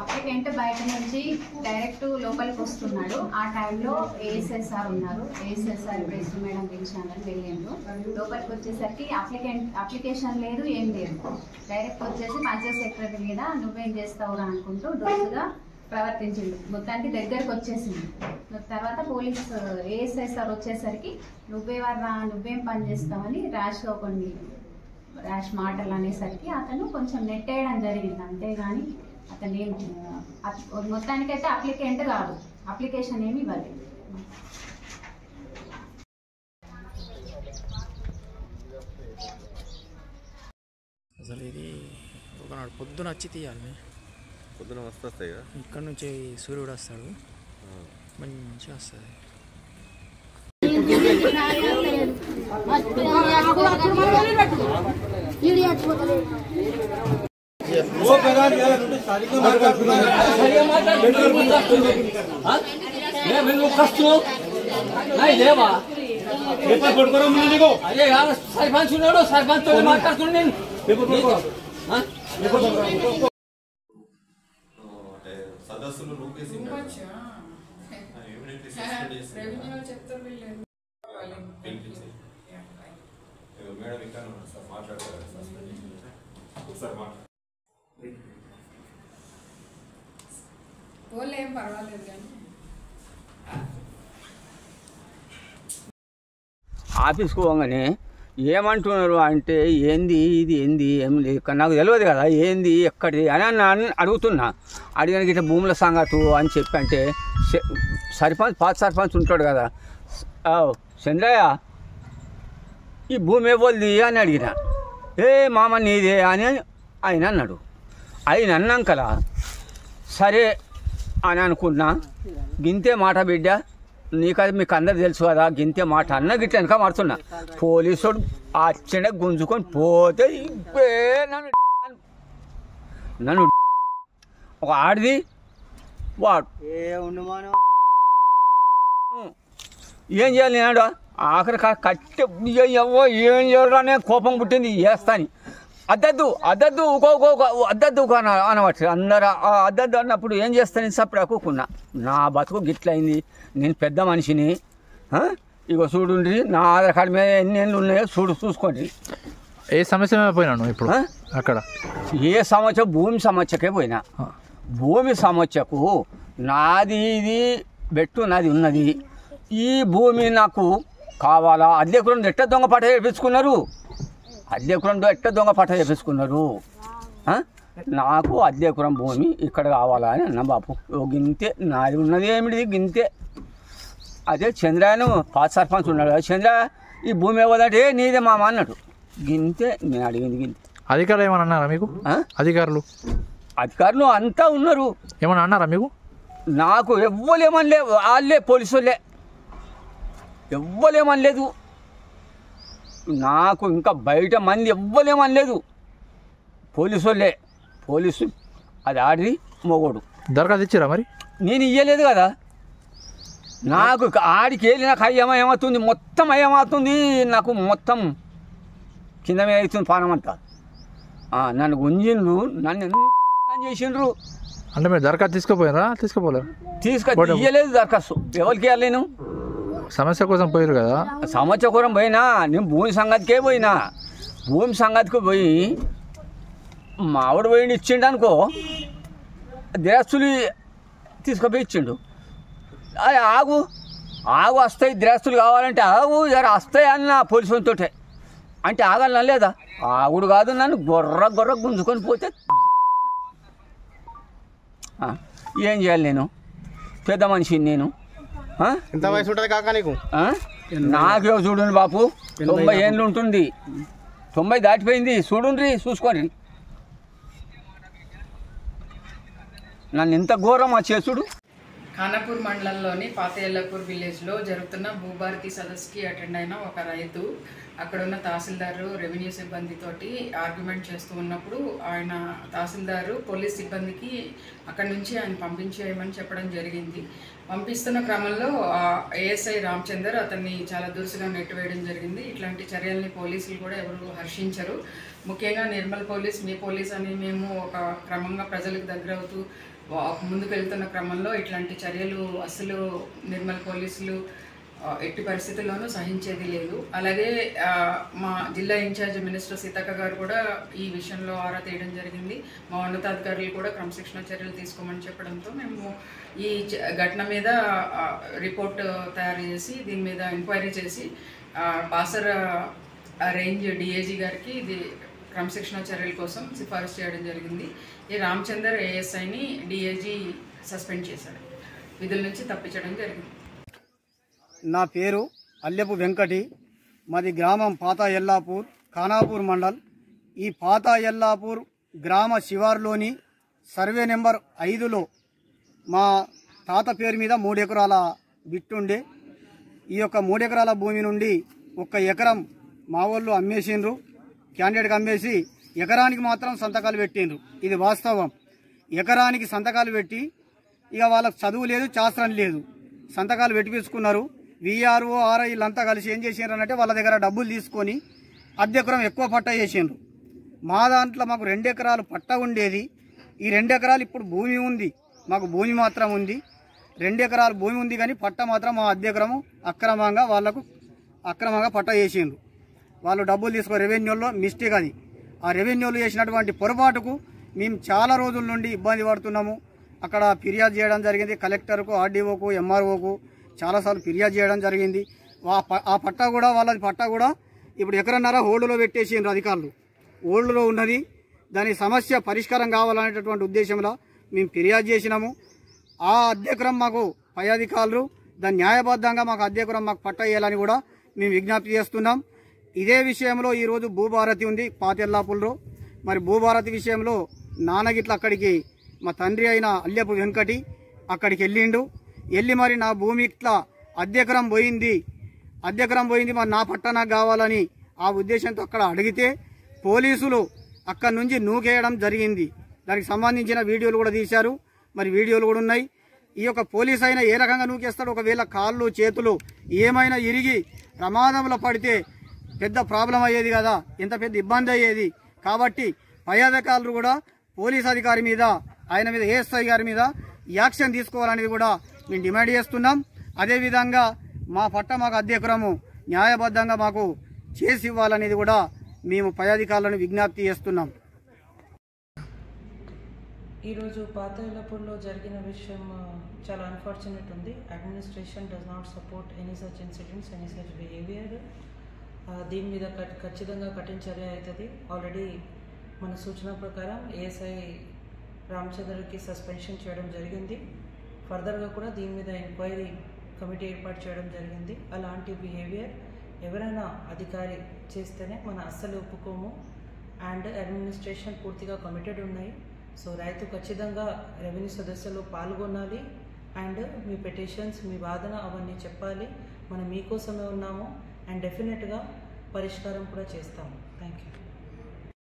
Applicant బయట నుంచి direct లోపలికి వస్తున్నాడు. ఆ టైంలో ఏఎస్ఎస్ఆర్ ఉన్నారు. ఏఎస్ఎస్ఆర్ ప్రెసిడెంట్ మేడం పిలిచానని వెళ్ళిండు. లోపలికి వచ్చేసరికి అప్లికేషన్ లేదు, ఏం లేదు. డైరెక్ట్ వచ్చేసి పంచాయత్ సెక్రటరీ మీద నువ్వేం చేస్తావురా అనుకుంటూ డోసుగా ప్రవర్తించిండు. మొత్తానికి దగ్గరకు వచ్చేసింది. తర్వాత పోలీస్ ఏఎస్ఐసార్ వచ్చేసరికి నువ్వేం పని చేస్తావని ర్యాష్గా కొన్ని ర్యాష్ మాటలు అనేసరికి అతను కొంచెం నెట్టేయడం జరిగింది. అంతేగాని అతను ఏం మొత్తానికైతే అప్లికెంట్ కాదు, అప్లికేషన్ ఏమి ఇవ్వలేదు. అసలు ఇది ఒకనాడు పొద్దున వచ్చి తీయాలి. పొద్దున వస్తాయి కదా, ఇక్కడ నుంచి సూర్యుడు వస్తాడు, మంచిగా వస్తుంది. సర్పంచ్ మాట్లాడుతున్నాను. సదస్సులు రూపేసి మేడం ఇక్కడ సార్ మాట్లాడతారు సార్ ఏం పర్వాలేదు కానీ ఆఫీస్కి పోగానే ఏమంటున్నారు అంటే ఏంది ఇది ఏంది ఏం లేదు నాకు తెలియదు కదా ఏంది ఎక్కడిది అని అడుగుతున్నా. అడిగానికి ఇట్లా భూముల సంగతు అని చెప్పి అంటే సర్పంచ్ పాత సర్పంచ్ ఉంటాడు కదా, చంద్రయ్య ఈ భూమి ఇవ్వద్ది అని అడిగిన. ఏ మామ నీదే అని ఆయన అన్నాడు. ఆయన అన్నాకలా సరే అని అనుకున్నా. గింతే మాట బిడ్డ, నీకది మీకు అందరు తెలుసు కదా, గింతే మాట అన్న గిట్ల వెనక మారుతున్నా. పోలీసుడు అచ్చండే గుంజుకొని పోతే నన్ను ఒక ఆడిది వాడు ఏం చేయాలి నేను ఆఖరి కట్టె ఏం చేయడానే కోపం పుట్టింది వేస్తాని. అద్దద్దు అద్దద్దు అనవచ్చు అందరూ. అద్దద్దు అన్నప్పుడు ఏం చేస్తాను సప్పుడు అక్కుకున్నా. నా బతుకు గిట్లయింది, నేను పెద్ద మనిషిని. ఇగో చూడుండ్రి నా ఆధార్ కార్డు మీద ఎన్ని ఏళ్ళు ఉన్నాయో చూసుకోండి. ఏ సమస్య పోయినాను ఇప్పుడు అక్కడ? ఏ సమస్య? భూమి సమస్యకే పోయినా. భూమి సమస్యకు నాది ఇది బెట్టు నాది ఉన్నది. ఈ భూమి నాకు కావాలా? అద్దెకురం ఎట్ట దొంగ పట్ట చేపించుకున్నారు, అద్దెకురం ఎట్ట దొంగ పట్ట చేపించుకున్నారు. నాకు అద్దెకురం భూమి ఇక్కడ కావాలా అని అన్న. బాపు గింతే నాది ఉన్నది ఏమిటి గింతే. అదే చంద్రయ్యను పాత సర్పంచ్ ఉన్నాడు, చంద్ర ఈ భూమి ఇవ్వదంటే నీదే మామ అన్నాడు. గింతే నేను అడిగింది గింతే. అధికారులు ఏమన్నా అన్నారా మీకు? అధికారులు అంతా ఉన్నారు. ఏమన్నా అన్నారా మీకు? నాకు ఎవ్వలేమనలే, వాళ్ళే పోలీసులే ఎవ్వలేమనలేదు. నాకు ఇంకా బయట మంది ఎవ్వలేమనలేదు, పోలీసులే. పోలీసు అది ఆడి మొగోడు. దరఖాస్తు ఇచ్చారా మరి? నేను ఇయ్యలేదు కదా. నాకు ఆడికి వెళ్ళి నాకు ఏమవుతుంది, మొత్తం ఏమవుతుంది నాకు, మొత్తం కింద మీద అవుతుంది పానమంతా. నన్ను గుంజిండ్రు, నన్ను ఎంత చేసిండ్రు. అంటే మీరు దరఖాస్తు తీసుకోపోయారా? తీసుకోపోలేరు? ఇయ్యలేదు దరఖాస్తు. ఎవరికి ఇవ్వాలి? నేను సమస్య కోసం పోయారు కదా. సమస్య కోసం పోయినా. నేను భూమి సంగతికే పోయినా. భూమి సంగతికి పోయి మా ఆవిడ పోయి ఇచ్చిండు అనుకో, దిరాస్తులు తీసుకుపోయి ఇచ్చిండు. అది ఆగు వస్తాయి దిరాస్తులు కావాలంటే ఆగు జర వస్తాయి అన్న పోలీసులతో. అంటే ఆగాలన్నా లేదా? ఆగుడు కాదు, నన్ను గొర్ర గుంజుకొని పోతే ఏం చేయాలి? నేను పెద్ద మనిషిని. నేను ఎంత వయసు ఉంటుంది కాక నీకు? నాకే చూడండి బాపు, 90 ఏళ్ళు ఉంటుంది. 90 దాటిపోయింది. చూడండి, చూసుకోండి నన్ను ఎంత ఘోరం ఆ చేసుడు. ఖానాపూర్ మండలంలోని పాతయల్లపూర్ విలేజ్లో జరుగుతున్న భూభారతి సదస్సుకి అటెండ్ అయిన ఒక రైతు అక్కడ ఉన్న తహసీల్దారు రెవెన్యూ సిబ్బందితోటి ఆర్గ్యుమెంట్ చేస్తూ ఉన్నప్పుడు ఆయన తహసీల్దారు పోలీస్ సిబ్బందికి అక్కడి నుంచి ఆయన పంపించేయమని చెప్పడం జరిగింది. పంపిస్తున్న క్రమంలో ఏఎస్ఐ రామచందర్ అతన్ని చాలా దురుసుగా నెట్టివేయడం జరిగింది. ఇట్లాంటి చర్యల్ని పోలీసులు కూడా ఎవరు హర్షించరు. ముఖ్యంగా నిర్మల్ పోలీస్, మీ పోలీస్ అని మేము ఒక క్రమంగా ప్రజలకు దగ్గర అవుతూ ముందుకు వెళ్తున్న క్రమంలో ఇట్లాంటి చర్యలు అసలు నిర్మల్ పోలీసులు ఎట్టి పరిస్థితుల్లోనూ సహించేది లేదు. అలాగే మా జిల్లా ఇన్ఛార్జ్ మినిస్టర్ సీతక్క గారు కూడా ఈ విషయంలో ఆరా తీయడం జరిగింది. మా ఉన్నతాధికారులు కూడా క్రమశిక్షణ చర్యలు తీసుకోమని చెప్పడంతో మేము ఈ ఘటన మీద రిపోర్ట్ తయారు చేసి దీని మీద ఎంక్వైరీ చేసి బాసర రేంజ్ డిఐజీ గారికి ఇది క్రమశిక్షణ చర్యల కోసం సిఫారసు చేయడం జరిగింది. ఈ రామచందర్ ఏఎస్ఐని డిఐజీ సస్పెండ్ చేశాడు, విధుల నుంచి తప్పించడం జరిగింది. నా పేరు అల్లెపు వెంకటి, మాది గ్రామం పాత ఎల్లాపూర్, ఖానాపూర్ మండల్. ఈ పాత ఎల్లాపూర్ గ్రామ శివారులోని సర్వే నెంబర్ 5లో మా తాత పేరు మీద 3 ఎకరాల బిట్టుండే. ఈ యొక్క 3 ఎకరాల భూమి నుండి 1 ఎకరం మా వాళ్ళు అమ్మేసిండ్రు, క్యాండిడేట్కి అమ్మేసి ఎకరానికి మాత్రం సంతకాలు పెట్టిండ్రు. ఇది వాస్తవం. ఎకరానికి సంతకాలు పెట్టి ఇక వాళ్ళకి చదువు లేదు, శాస్త్రం లేదు, సంతకాలు పెట్టిపించుకున్నారు. విఆర్ఓ ఆర్ఐ వీళ్ళంతా కలిసి ఏం చేసిండ్రు అంటే వాళ్ళ దగ్గర డబ్బులు తీసుకొని అద్దెకరం ఎక్కువ పట్ట చేసిండ్రు. మా దాంట్లో మాకు 2 ఎకరాలు పట్ట ఉండేది. ఈ 2 ఎకరాలు ఇప్పుడు భూమి ఉంది, మాకు భూమి మాత్రం ఉంది. 2 ఎకరాలు భూమి ఉంది కానీ పట్ట మాత్రం మా అద్దెకరము అక్రమంగా వాళ్ళకు పట్ట చేసిండ్రు. వాళ్ళు డబ్బులు తీసుకో రెవెన్యూలో మిస్టేక్ అది. ఆ రెవెన్యూలో చేసినటువంటి పొరపాటుకు మేము చాలా రోజుల నుండి ఇబ్బంది పడుతున్నాము. అక్కడ ఫిర్యాదు చేయడం జరిగింది, కలెక్టర్కు, ఆర్డీఓకు, ఎంఆర్ఓకు చాలాసార్లు ఫిర్యాదు చేయడం జరిగింది. ఆ పట్టా కూడా వాళ్ళది పట్టా కూడా ఇప్పుడు ఎకరన్నర హోల్డ్లో పెట్టేసిండ్రు అధికారులు. హోల్డ్లో ఉన్నది. దాని సమస్య పరిష్కారం కావాలనేటటువంటి ఉద్దేశంలో మేము ఫిర్యాదు చేసినాము. ఆ అద్దెకరం మాకు పై అధికారులు దాన్ని న్యాయబద్ధంగా మాకు అద్దెకరం మాకు పట్టా ఇవ్వాలని కూడా మేము విజ్ఞప్తి చేస్తున్నాం. ఇదే విషయంలో ఈరోజు భూభారతి ఉంది పాతెల్లాపూర్లో. మరి భూభారతి విషయంలో నాన్నగిట్ల అక్కడికి మా తండ్రి అయిన అల్లెపు వెంకటి అక్కడికి వెళ్ళి మరి నా భూమి ఇట్లా అద్దెకరం పోయింది, మరి నా పట్టా నాకు కావాలని ఆ ఉద్దేశంతో అక్కడ అడిగితే పోలీసులు అక్కడి నుంచి నూకేయడం జరిగింది. దానికి సంబంధించిన వీడియోలు కూడా తీశారు, మరి వీడియోలు కూడా ఉన్నాయి. ఈ యొక్క పోలీసు అయినా ఏ రకంగా నూకేస్తాడు? ఒకవేళ కాళ్ళు చేతులు ఏమైనా ఇరిగి ప్రమాదంలో పడితే పెద్ద ప్రాబ్లం అయ్యేది కదా, ఎంత పెద్ద ఇబ్బంది అయ్యేది. కాబట్టి పై అధికారులు కూడా పోలీస్ అధికారి మీద, ఆయన మీద, ఏఎస్ఐ గారి మీద యాక్షన్ తీసుకోవాలనేది కూడా మేము డిమాండ్ చేస్తున్నాం. అదేవిధంగా మా పట్ట మాకు అద్దెకరము న్యాయబద్ధంగా మాకు చేసి ఇవ్వాలనేది కూడా మేము పై అధికారులను విజ్ఞప్తి చేస్తున్నాం. ఈరోజు పాతయల్లపూర్లో జరిగిన విషయం చాలా అన్ఫార్చునేట్ ఉంది. Administration does not support any such incidents, any such behaviour. దీని మీద ఖచ్చితంగా కఠిన చర్య అవుతుంది. ఆల్రెడీ మన సూచన ప్రకారం ఏఎస్ఐ రామచంద్రకి సస్పెన్షన్ చేయడం జరిగింది. ఫర్దర్గా కూడా దీని మీద ఎంక్వైరీ కమిటీ ఏర్పాటు చేయడం జరిగింది. అలాంటి బిహేవియర్ ఎవరైనా అధికారి చేస్తేనే మనం అస్సలు ఒప్పుకోము. అండ్ అడ్మినిస్ట్రేషన్ పూర్తిగా కమిటెడ్ ఉన్నాయి. సో రైతు ఖచ్చితంగా రెవెన్యూ సదస్సులో పాల్గొనాలి. అండ్ మీ పెటిషన్స్, మీ వాదన అవన్నీ చెప్పాలి. మనం మీకోసమే ఉన్నాము అండ్ డెఫినెట్గా పరిష్కారం కూడా చేస్తాము. Thank you.